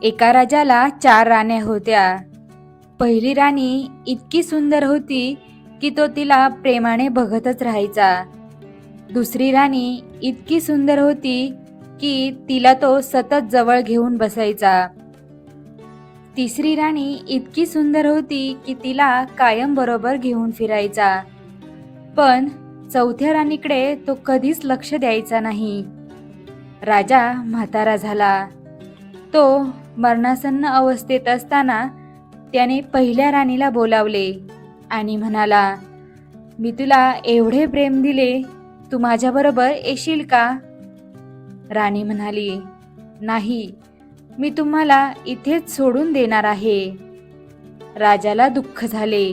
एका राजाला 4 राण्या होत्या. पहिली राणी इतकी सुंदर होती की तो तिला प्रेमाने बघतच राहायचा. दुसरी राणी इतकी सुंदर होती की तिला तो सतत जवळ घेऊन बसायचा. तिसरी राणी इतकी सुंदर होती की तिला कायम बरोबर घेऊन फिरायचा. पण चौथ्या राणीकडे तो कधीच लक्ष द्यायचा नाही. राजा म्हातारा झाला. तो मरणासन्न अवस्थेत असताना त्याने पहिल्या राणीला बोलावले आणि म्हणाला, मी तुला एवढे प्रेम दिले, तू माझ्याबरोबर येशील का? राणी म्हणाली, नाही, मी तुम्हाला इथेच सोडून देणार आहे. राजाला दुःख झाले.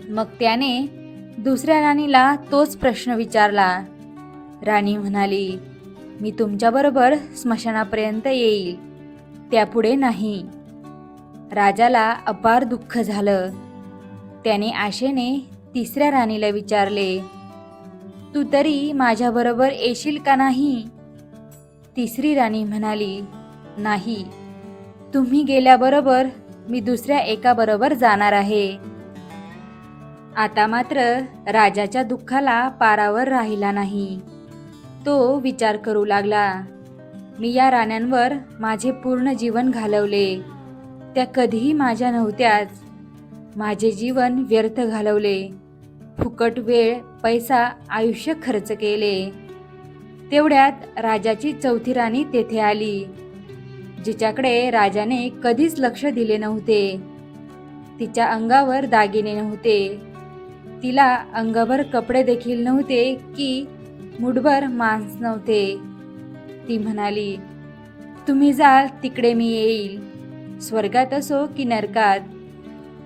मग त्याने दुसऱ्या राणीला तोच प्रश्न विचारला. राणी म्हणाली, मी तुमच्याबरोबर स्मशानापर्यंत येईल, त्यापुढे नाही. राजाला अपार दुःख झालं. त्याने आशेने तिसऱ्या राणीला विचारले, तू तरी माझ्याबरोबर येशील का नाही? तिसरी राणी म्हणाली, नाही, तुम्ही गेल्याबरोबर मी दुसऱ्या एकाबरोबर जाणार आहे. आता मात्र राजाच्या दुःखाला पारावर राहिला नाही. तो विचार करू लागला, मी या राण्यांवर माझे पूर्ण जीवन घालवले, त्या कधीही माझ्या नव्हत्याच. माझे जीवन व्यर्थ घालवले, फुकट वेळ, पैसा, आयुष्य खर्च केले. तेवढ्यात राजाची चौथी राणी तेथे आली, जिच्याकडे राजाने कधीच लक्ष दिले नव्हते. तिच्या अंगावर दागिने नव्हते, तिला अंगावर कपडे देखील नव्हते की मुठभर मांस नव्हते. ती म्हणाली, तुम्ही जाल तिकडे मी येईल, स्वर्गात असो की नरकात.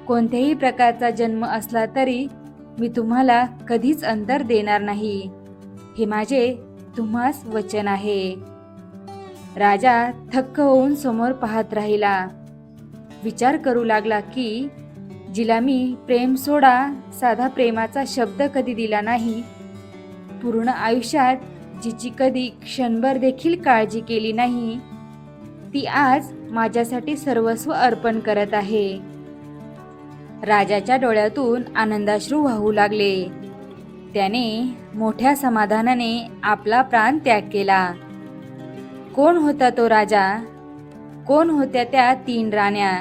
कोणत्याही प्रकारचा जन्म असला तरी मी तुम्हाला कधीच अंतर देणार नाही, हे माझे तुम्हास वचन आहे. राजा थक्क होऊन समोर पाहत राहिला. विचार करू लागला की जिला मी प्रेम सोडा साधा प्रेमाचा शब्द कधी दिला नाही, पूर्ण आयुष्यात जिची कधी क्षणभर देखील काळजी केली नाही, ती आज माझ्यासाठी सर्वस्व अर्पण करत आहे. राजाच्या डोळ्यातून आनंदाश्रू वाहू लागले. त्याने मोठ्या समाधानाने आपला प्राण त्याग केला. कोण होता तो राजा? कोण होत्या त्या 3 राण्या?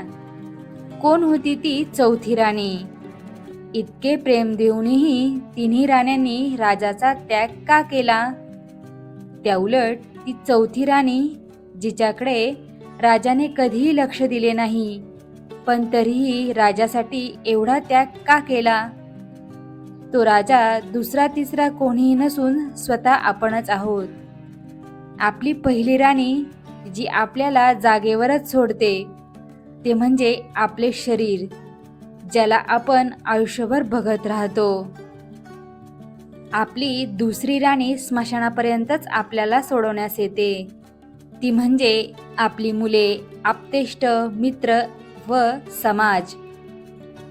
कोण होती ती चौथी राणी? इतके प्रेम देऊनही तिन्ही राण्यांनी राजाचा त्याग का केला? त्याउलट ती चौथी राणी, जिच्याकडे राजाने कधीही लक्ष दिले नाही, पण तरीही राजासाठी एवढा त्याग का केला? तो राजा दुसरा तिसरा कोणीही नसून स्वतः आपणच आहोत. आपली पहिली राणी, जी आपल्याला जागेवरच सोडते, ते म्हणजे आपले शरीर, ज्याला आपण आयुष्यभर बघत राहतो. आपली दुसरी राणी स्मशानापर्यंतच आपल्याला सोडवण्यास येते, ती म्हणजे आपली मुले, आप्तेष्ट, मित्र व समाज.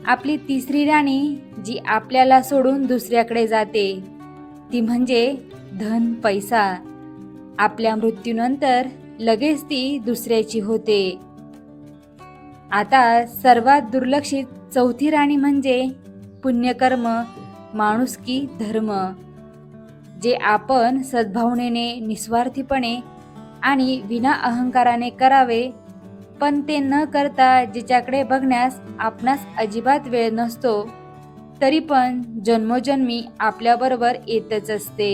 आपली तिसरी राणी, जी आपल्याला सोडून दुसऱ्याकडे जाते, ती म्हणजे धन, पैसा. आपल्या मृत्यूनंतर लगेच ती दुसऱ्याची होते. आता सर्वात दुर्लक्षित चौथी राणी म्हणजे पुण्यकर्म, माणुसकी, धर्म, जे आपण सद्भावनेने, निस्वार्थीपणे आणि विना अहंकाराने करावे. पण ते न करता जिच्याकडे बघण्यास आपणास अजिबात वेळ नसतो, तरी पण जन्मोजन्मी आपल्याबरोबर येतच असते.